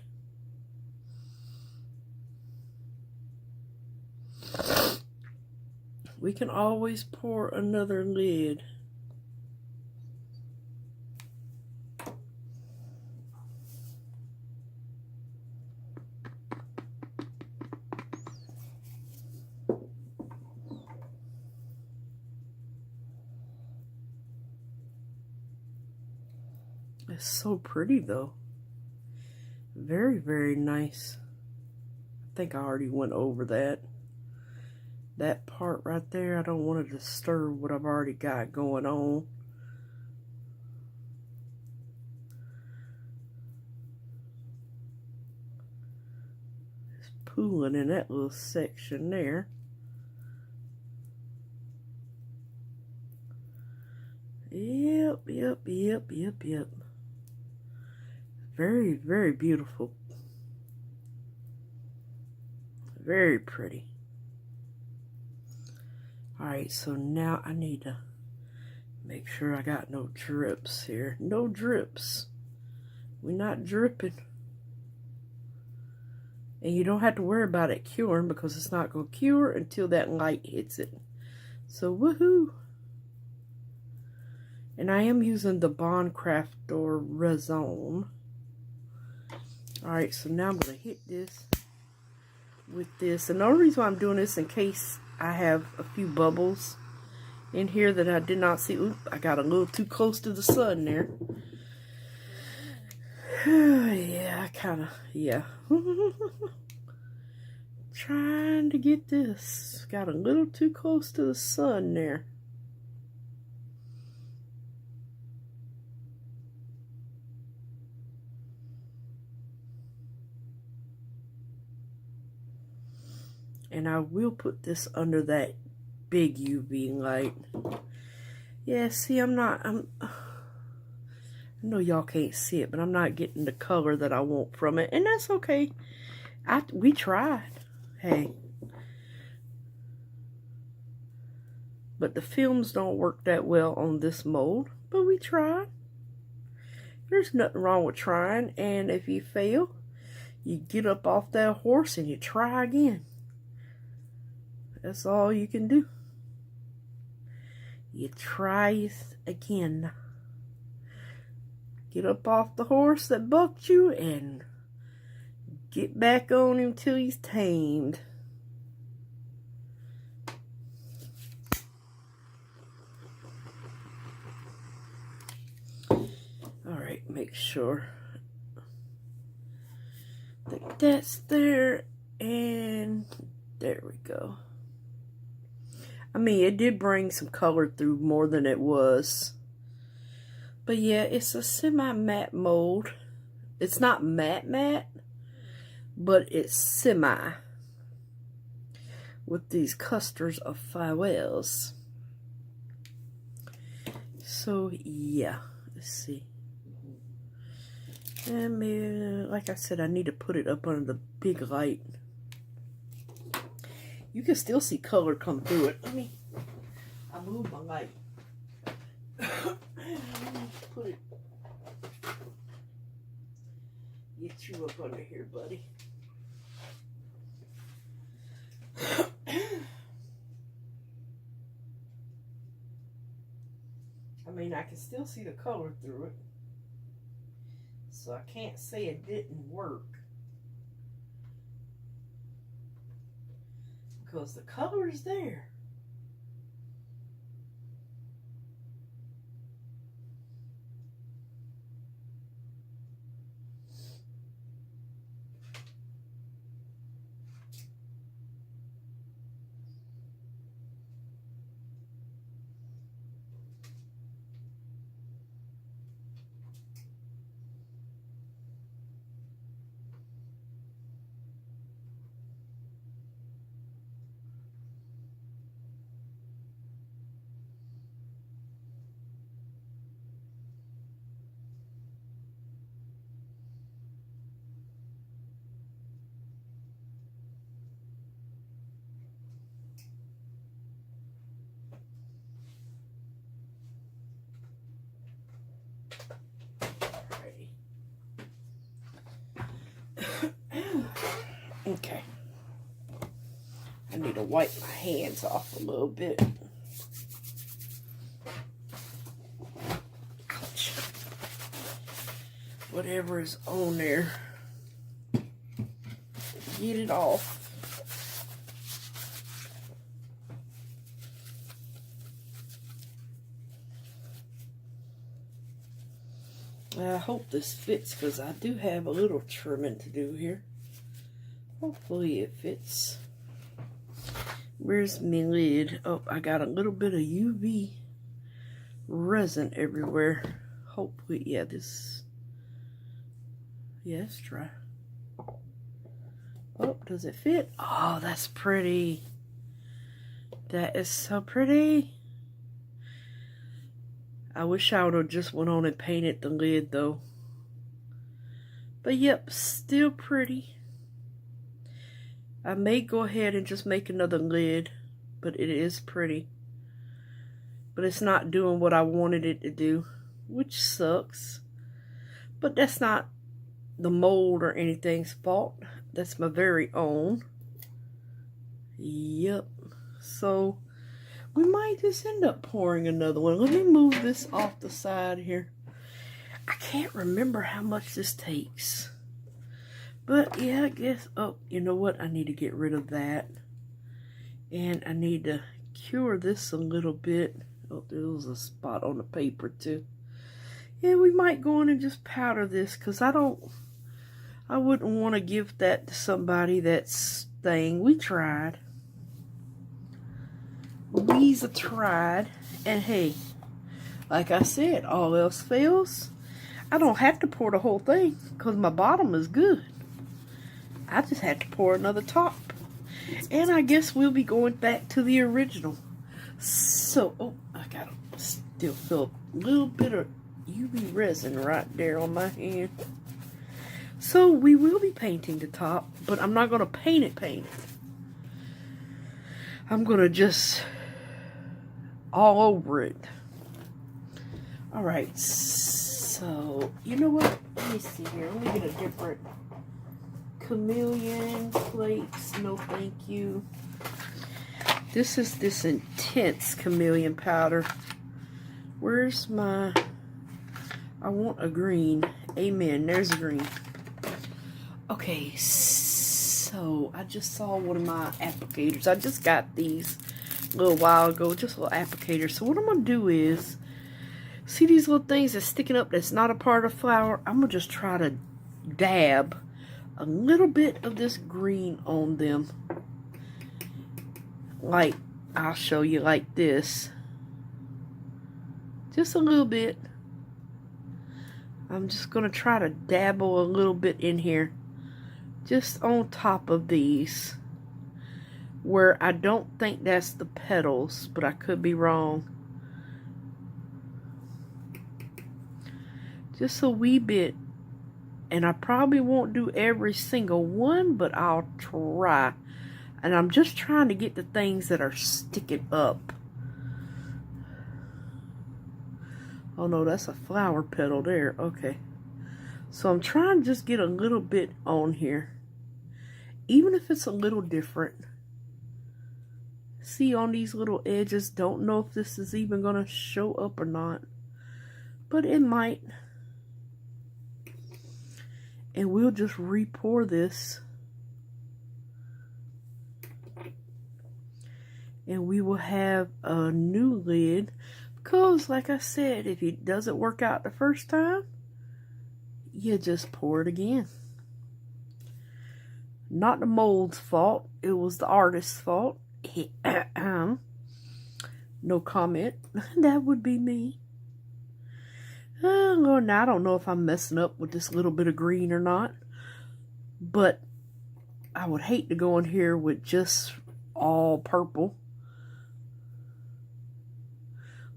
We can always pour another lid. It's so pretty though. Very, very nice. I think I already went over that. That part right there, I don't want to disturb what I've already got going on. pooling in that little section there. Yep. Very, very beautiful. Very pretty. Alright, so now I need to make sure I got no drips here. No drips. We're not dripping. And you don't have to worry about it curing because it's not going to cure until that light hits it. So, woohoo! And I am using the Bond Crafter Resin. Alright, so now I'm going to hit this with this. And the only reason why I'm doing this in case I have a few bubbles in here that I did not see. Oop, I got a little too close to the sun there. Yeah, yeah. Trying to get this. Got a little too close to the sun there. And I will put this under that big UV light. Yeah, see, I know y'all can't see it, but I'm not getting the color that I want from it. And that's okay. We tried. Hey. But the films don't work that well on this mold. But we tried. There's nothing wrong with trying. And if you fail, you get up off that horse and you try again. That's all you can do. You try it again. Get up off the horse that bucked you and get back on him till he's tamed. Alright, make sure that that's there, and there we go. I mean, it did bring some color through more than it was. But yeah, it's a semi-matte mold. It's not matte, but it's semi. With these clusters of flowers. So yeah, let's see. And maybe, like I said, I need to put it up under the big light. You can still see color come through it. I move my light. Put it. Get you up under here, buddy. I mean, I can still see the color through it. So I can't say it didn't work. Because the color is there. Okay. I need to wipe my hands off a little bit. Ouch. Whatever is on there, get it off. I hope this fits because I do have a little trimming to do here. Hopefully it fits. Where's my lid? Oh, I got a little bit of UV resin everywhere. Hopefully, yeah, this, yeah, it's dry. Oh, does it fit? Oh, that's pretty. That is so pretty. I wish I would have just went on and painted the lid though. But yep, still pretty. I may go ahead and just make another lid, but it is pretty. But it's not doing what I wanted it to do, which sucks. But that's not the mold or anything's fault. That's my very own. Yep. So we might just end up pouring another one. Let me move this off the side here. I can't remember how much this takes. But yeah, I guess, oh, you know what? I need to get rid of that. And I need to cure this a little bit. Oh, there was a spot on the paper too. Yeah, we might go in and just powder this because I wouldn't want to give that to somebody that's thing. We tried. We's tried. And hey, like I said, all else fails. I don't have to pour the whole thing because my bottom is good. I just had to pour another top. And I guess we'll be going back to the original. So, oh, I gotta still feel a little bit of UV resin right there on my hand. So we will be painting the top, but I'm not gonna paint it. I'm gonna just all over it. Alright, so you know what? Let me see here. Let me get a different chameleon flakes. No thank you. This is this intense chameleon powder. Where's my... I want a green. Amen. There's a green. Okay, so I just saw one of my applicators. I just got these a little while ago. Just little applicators. So what I'm going to do is... See these little things that's sticking up that's not a part of flour? I'm going to just try to dab a little bit of this green on them. Like, I'll show you like this. Just a little bit. I'm just going to try to dabble a little bit in here. Just on top of these. Where I don't think that's the petals, but I could be wrong. Just a wee bit. And I probably won't do every single one, but I'll try. And I'm just trying to get the things that are sticking up. Oh no, that's a flower petal there. Okay. So I'm trying to just get a little bit on here. Even if it's a little different. See on these little edges, don't know if this is even going to show up or not. But it might. And we'll just re-pour this. And we will have a new lid. Because, like I said, if it doesn't work out the first time, you just pour it again. Not the mold's fault. It was the artist's fault. No comment. That would be me. Lord, now I don't know if I'm messing up with this little bit of green or not. But I would hate to go in here with just all purple.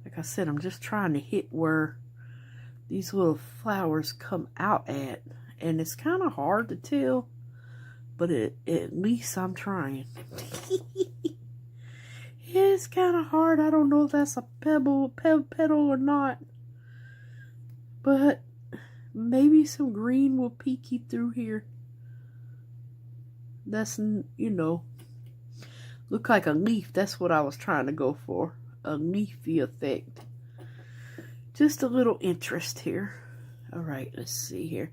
Like I said, I'm just trying to hit where these little flowers come out at. And it's kind of hard to tell. But at least I'm trying. It's kind of hard. I don't know if that's a petal or not. But maybe some green will peek you through here. That's, you know, look like a leaf. That's what I was trying to go for. A leafy effect. Just a little interest here. Alright, let's see here.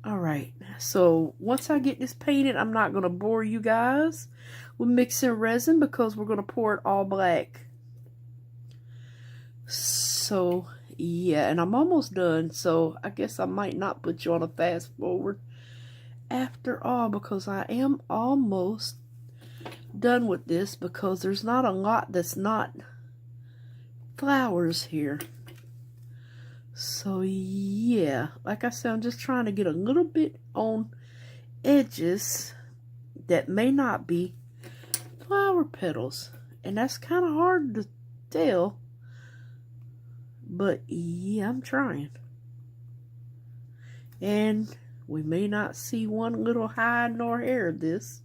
Alright, so once I get this painted, I'm not going to bore you guys with mixing resin because we're going to pour it all black. So, yeah, and I'm almost done, so I guess I might not put you on a fast forward after all because I am almost done with this because there's not a lot that's not flowers here. So yeah, like I said, I'm just trying to get a little bit on edges that may not be flower petals. And that's kind of hard to tell. But yeah, I'm trying. And we may not see one little hide nor hair of this.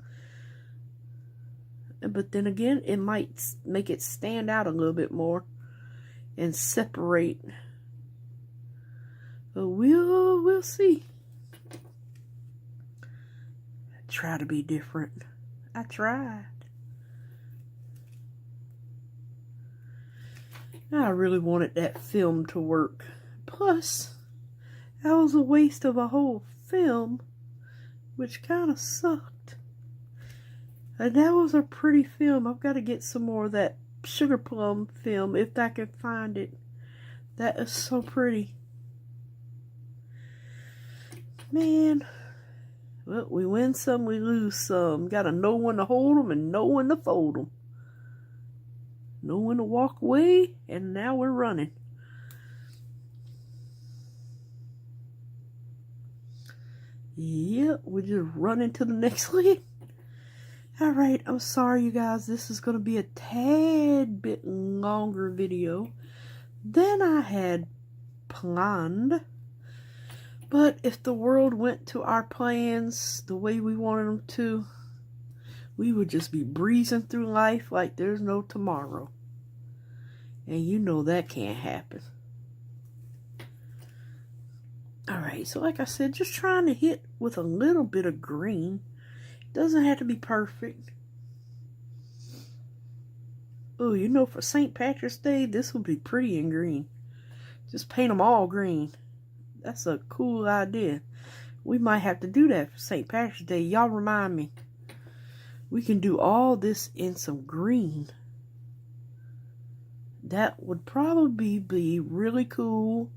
But then again, it might make it stand out a little bit more and separate. But we'll see. I try to be different. I tried. I really wanted that film to work. Plus, that was a waste of a whole film, which kind of sucked. And that was a pretty film. I've got to get some more of that sugar plum film if I can find it. That is so pretty. Man. Well, we win some, we lose some. Got to know when to hold them and know when to fold them. Know when to walk away, and now we're running. Yep, we're just running to the next lid. Alright, I'm sorry you guys, this is going to be a tad bit longer video than I had planned. But if the world went to our plans the way we wanted them to, we would just be breezing through life like there's no tomorrow. And you know that can't happen. Alright, so like I said, just trying to hit with a little bit of green. Doesn't have to be perfect. Oh, you know, for St. Patrick's Day, this would be pretty in green. Just paint them all green. That's a cool idea. We might have to do that for St. Patrick's Day. Y'all remind me. We can do all this in some green. That would probably be really cool.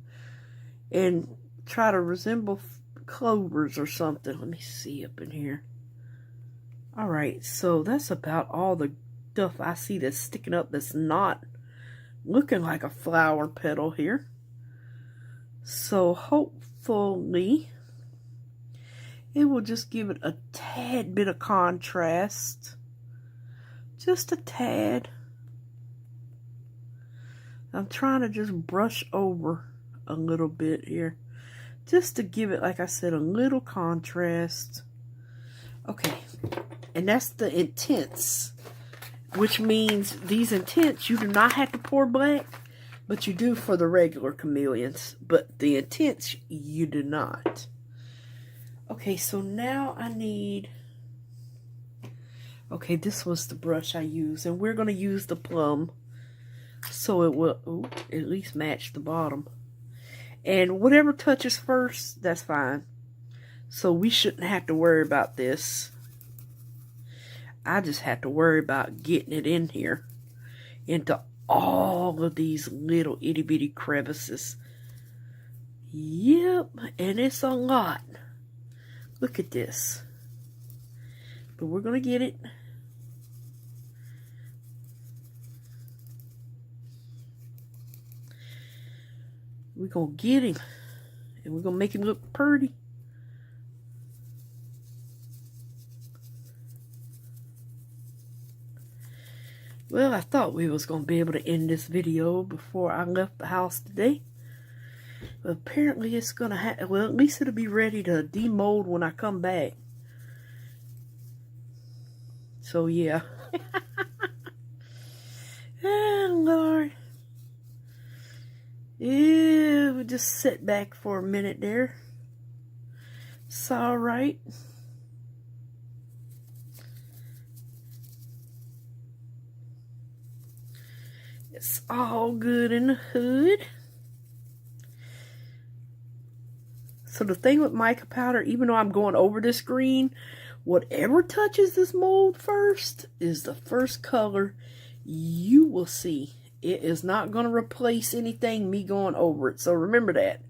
And try to resemble clovers or something. Let me see up in here. Alright, so that's about all the stuff I see that's sticking up that's not looking like a flower petal here. So hopefully it will just give it a tad bit of contrast. Just a tad. I'm trying to just brush over a little bit here. Just to give it, like I said, a little contrast. Okay. And that's the intense, which means these intense, you do not have to pour black, but you do for the regular chameleons. But the intense, you do not. Okay, so now I need, okay, this was the brush I used, and we're going to use the plum, so it will at least match the bottom. And whatever touches first, that's fine. So we shouldn't have to worry about this. I just have to worry about getting it in here into all of these little itty bitty crevices. Yep, and it's a lot. Look at this. But we're going to get it. We're going to get him. And we're going to make him look pretty. Well, I thought we was going to be able to end this video before I left the house today. But apparently it's going to have, well, at least it'll be ready to demold when I come back. So, yeah. Oh, Lord. Yeah, we'll just sit back for a minute there. It's alright. It's all good in the hood. So the thing with mica powder, even though I'm going over this green, whatever touches this mold first is the first color you will see. It is not going to replace anything me going over it. So remember that.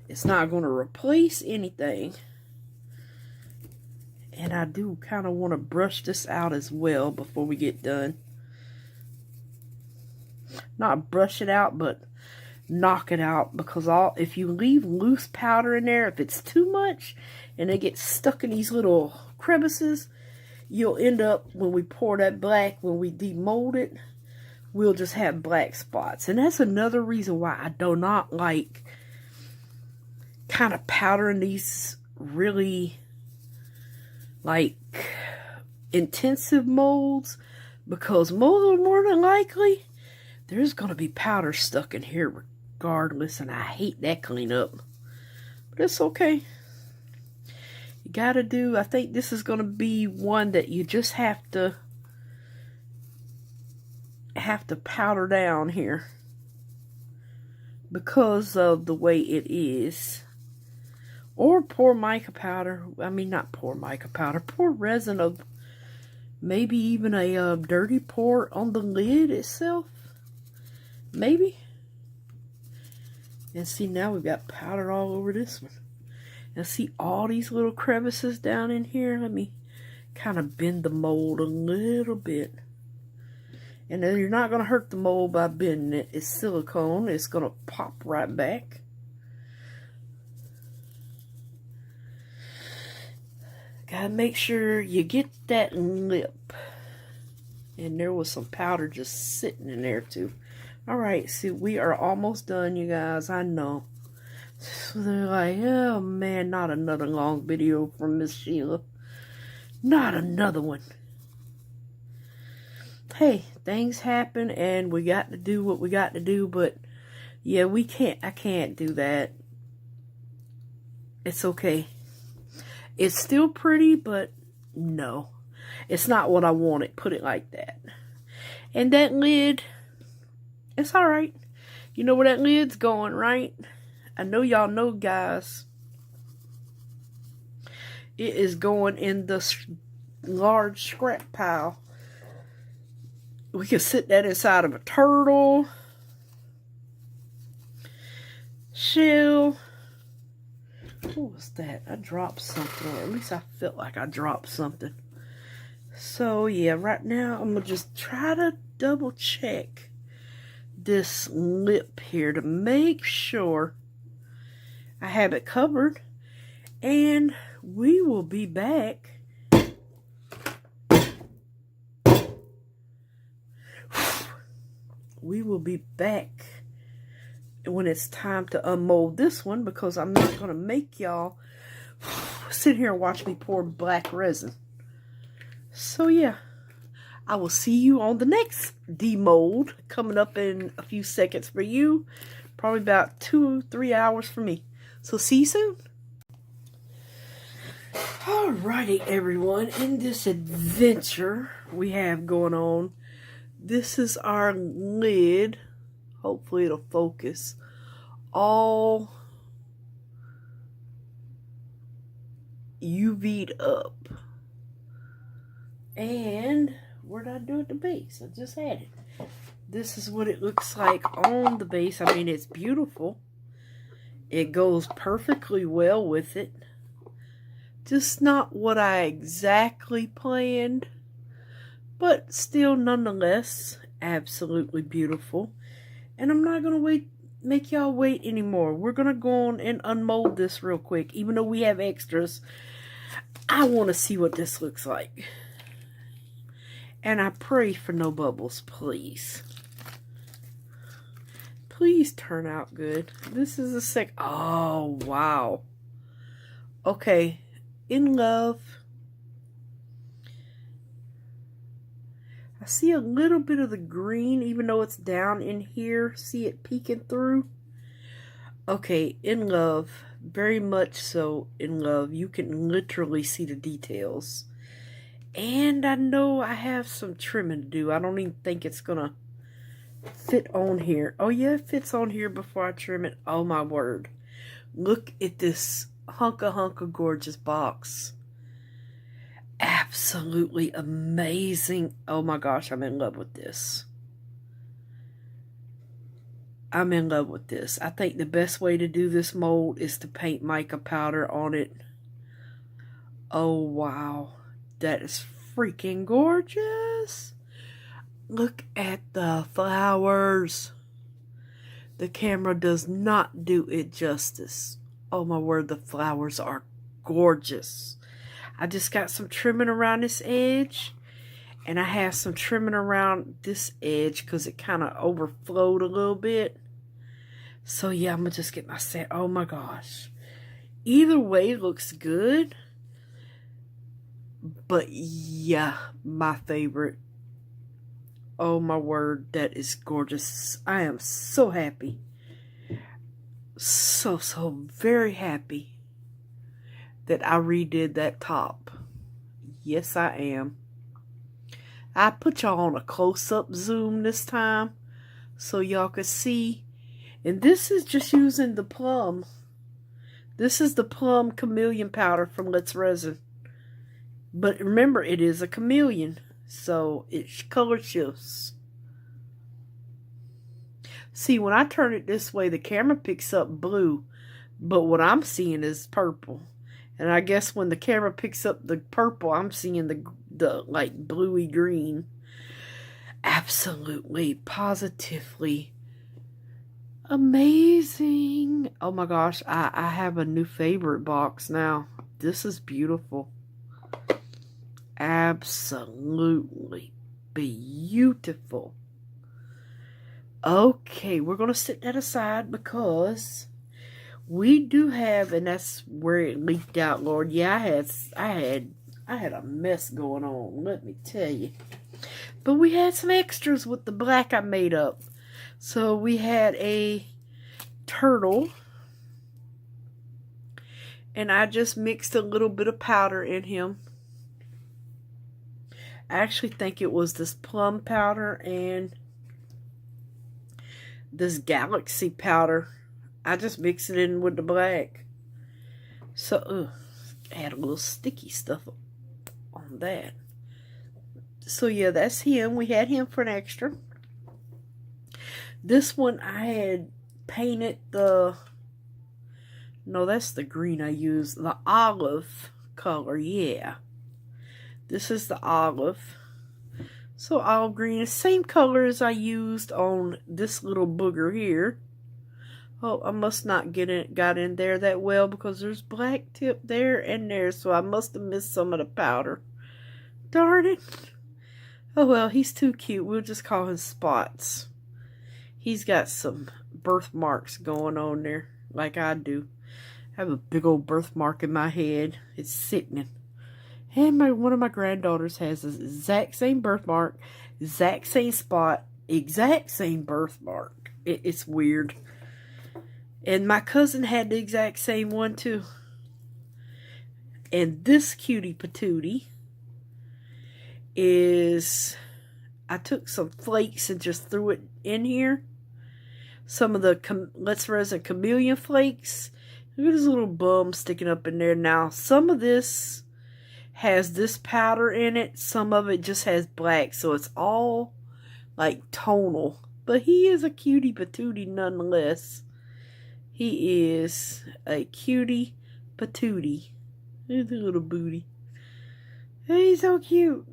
It's not going to replace anything. And I do kind of want to brush this out as well before we get done. Not brush it out, but knock it out, because if you leave loose powder in there, if it's too much and they get stuck in these little crevices, you'll end up, when we pour that black, when we demold it, we'll just have black spots. And that's another reason why I do not like kind of powdering these really like intensive molds, because more than likely there's going to be powder stuck in here regardless, and I hate that cleanup. But it's okay. You gotta do, I think this is going to be one that you just have to powder down here because of the way it is. Or pour mica powder. I mean, not pour mica powder. Pour resin of maybe even a dirty pour on the lid itself. Maybe. And see, now we've got powder all over this one. And see all these little crevices down in here? Let me kind of bend the mold a little bit. And then you're not going to hurt the mold by bending it. It's silicone. It's going to pop right back. Gotta make sure you get that lip. And there was some powder just sitting in there too. Alright, see, we are almost done, you guys. I know. So they're like, oh man, not another long video from Miss Sheila. Not another one. Hey, things happen and we got to do what we got to do, but yeah, I can't do that. It's okay. It's still pretty, but no. It's not what I wanted. Put it like that. And that lid, it's alright. You know where that lid's going, right? I know y'all know, guys. It is going in the large scrap pile. We could sit that inside of a turtle, shell. What was that? I dropped something, or at least I felt like I dropped something. So yeah, right now I'm gonna just try to double check this lip here to make sure I have it covered, and we will be back. We will be back when it's time to unmold this one, because I'm not going to make y'all sit here and watch me pour black resin. So yeah, I will see you on the next demold coming up in a few seconds for you. Probably about 2-3 hours for me. So see you soon. Alrighty everyone, in this adventure we have going on, this is our lid. Hopefully it'll focus. All UV'd up. And where did I do at the base? I just had it. This is what it looks like on the base. I mean, it's beautiful. It goes perfectly well with it. Just not what I exactly planned, but still nonetheless absolutely beautiful. And I'm not going to make y'all wait anymore. We're going to go on and unmold this real quick. Even though we have extras, I want to see what this looks like. And I pray for no bubbles, please. Please turn out good. This is a oh, wow. Okay. In love. I see a little bit of the green, even though it's down in here. See it peeking through? Okay, in love. Very much so in love. You can literally see the details. And I know I have some trimming to do. I don't even think it's going to fit on here. Oh yeah, it fits on here before I trim it. Oh my word. Look at this hunka gorgeous box. Absolutely amazing. Oh my gosh, I'm in love with this. I'm in love with this. I think the best way to do this mold is to paint mica powder on it. Oh wow. That is freaking gorgeous. Look at the flowers. The camera does not do it justice. Oh my word, the flowers are gorgeous. I just got some trimming around this edge. And I have some trimming around this edge because it kind of overflowed a little bit. So yeah, I'm going to just get my set. Oh my gosh. Either way looks good. But yeah, my favorite. Oh my word, that is gorgeous. I am so happy. So very happy that I redid that top. Yes, I am. I put y'all on a close-up zoom this time so y'all could see. And this is just using the plum. This is the plum chameleon powder from Let's Resin. But remember, it is a chameleon, so it color shifts. See, when I turn it this way, the camera picks up blue, but what I'm seeing is purple. And I guess when the camera picks up the purple, I'm seeing the like bluey green. Absolutely, positively amazing. Oh my gosh, I have a new favorite box now. This is beautiful. Absolutely beautiful. Okay, we're going to set that aside because we do have, and that's where it leaked out, Lord. Yeah, I had a mess going on, let me tell you. But we had some extras with the black I made up. So we had a turtle, and I just mixed a little bit of powder in him. I actually think it was this plum powder and this galaxy powder. I just mixed it in with the black. So, add a little sticky stuff on that. So, yeah, that's him. We had him for an extra. This one I had painted the... No, that's the green I used. The olive color, yeah. This is the olive. So olive green is the same color as I used on this little booger here. Oh, I must not got in there that well because there's black tip there and there. So I must have missed some of the powder. Darn it. Oh well, he's too cute. We'll just call him Spots. He's got some birthmarks going on there like I do. I have a big old birthmark in my head. It's sickening. And one of my granddaughters has the exact same birthmark, exact same spot, exact same birthmark. It's weird. And my cousin had the exact same one too. And this cutie patootie is, I took some flakes and just threw it in here. Some of the Let's Resin chameleon flakes. Look at this little bum sticking up in there now. Some of this has this powder in it. Some of it just has black. So it's all like tonal. But he is a cutie patootie nonetheless. He is a cutie patootie. Look at the little booty. He's so cute.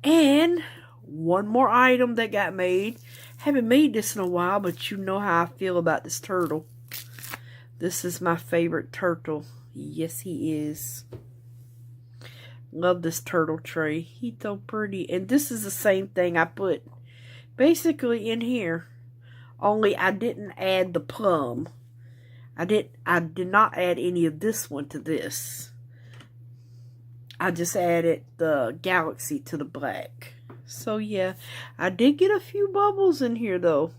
And one more item that got made. Haven't made this in a while, but you know how I feel about this turtle. This is my favorite turtle. Yes, he is. Love this turtle tray. He's so pretty. And this is the same thing I put basically in here. Only I didn't add the plum. I did not add any of this one to this. I just added the galaxy to the black. So yeah, I did get a few bubbles in here though.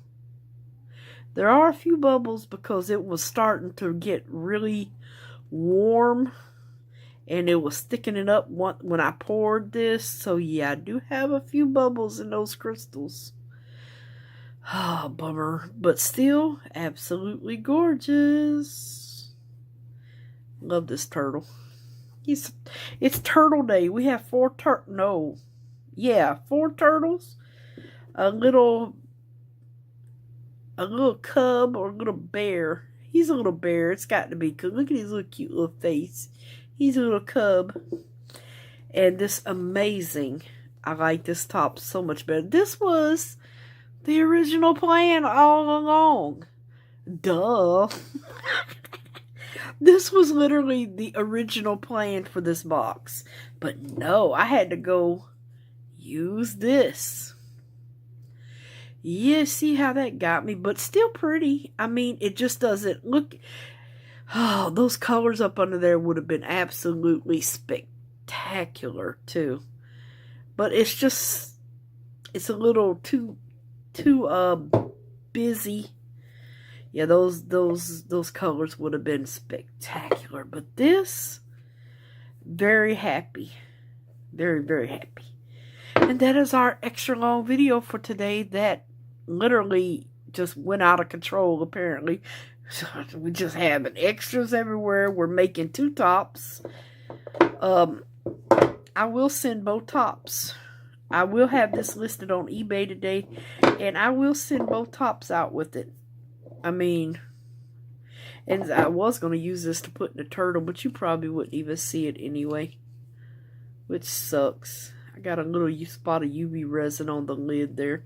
There are a few bubbles because it was starting to get really warm. And it was sticking it up when I poured this. So yeah, I do have a few bubbles in those crystals. Ah, bummer. But still, absolutely gorgeous. Love this turtle. It's turtle day. We have 4 turtles. A little cub or a little bear. He's a little bear. It's got to be. Cause look at his little cute little face. He's a little cub. And this amazing. I like this top so much better. This was the original plan all along. Duh. This was literally the original plan for this box. But no, I had to go use this. Yeah, see how that got me? But still pretty. I mean, it just doesn't look... Oh, those colors up under there would have been absolutely spectacular, too. But it's just... It's a little too busy. Yeah, those colors would have been spectacular. But this, very happy. Very, very happy. And that is our extra long video for today. That literally just went out of control, apparently. We just having extras everywhere. We're making 2 tops. I will send both tops. I will have this listed on eBay today. And I will send both tops out with it. I mean, and I was going to use this to put in the turtle, but you probably wouldn't even see it anyway. Which sucks. I got a little spot of UV resin on the lid there.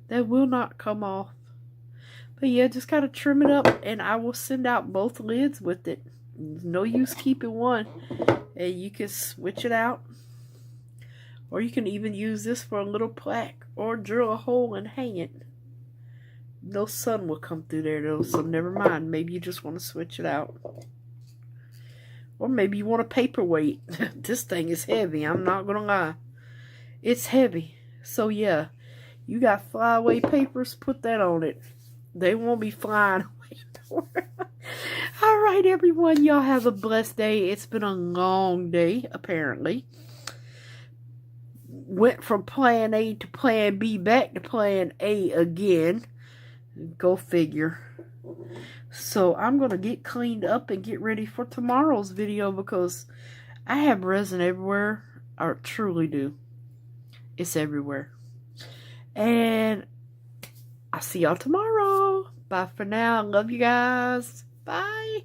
That will not come off. But yeah, just gotta trim it up, and I will send out both lids with it. No use keeping one. And you can switch it out. Or you can even use this for a little plaque. Or drill a hole and hang it. No sun will come through there though, so never mind. Maybe you just want to switch it out. Or maybe you want a paperweight. This thing is heavy, I'm not gonna lie. It's heavy. So yeah, you got flyaway papers, put that on it. They won't be flying away. Alright everyone, y'all have a blessed day. It's been a long day, apparently. Went from plan A to plan B, back to plan A again. Go figure. So I'm going to get cleaned up and get ready for tomorrow's video because I have resin everywhere. I truly do. It's everywhere. And I'll see y'all tomorrow. Bye for now. Love you guys. Bye.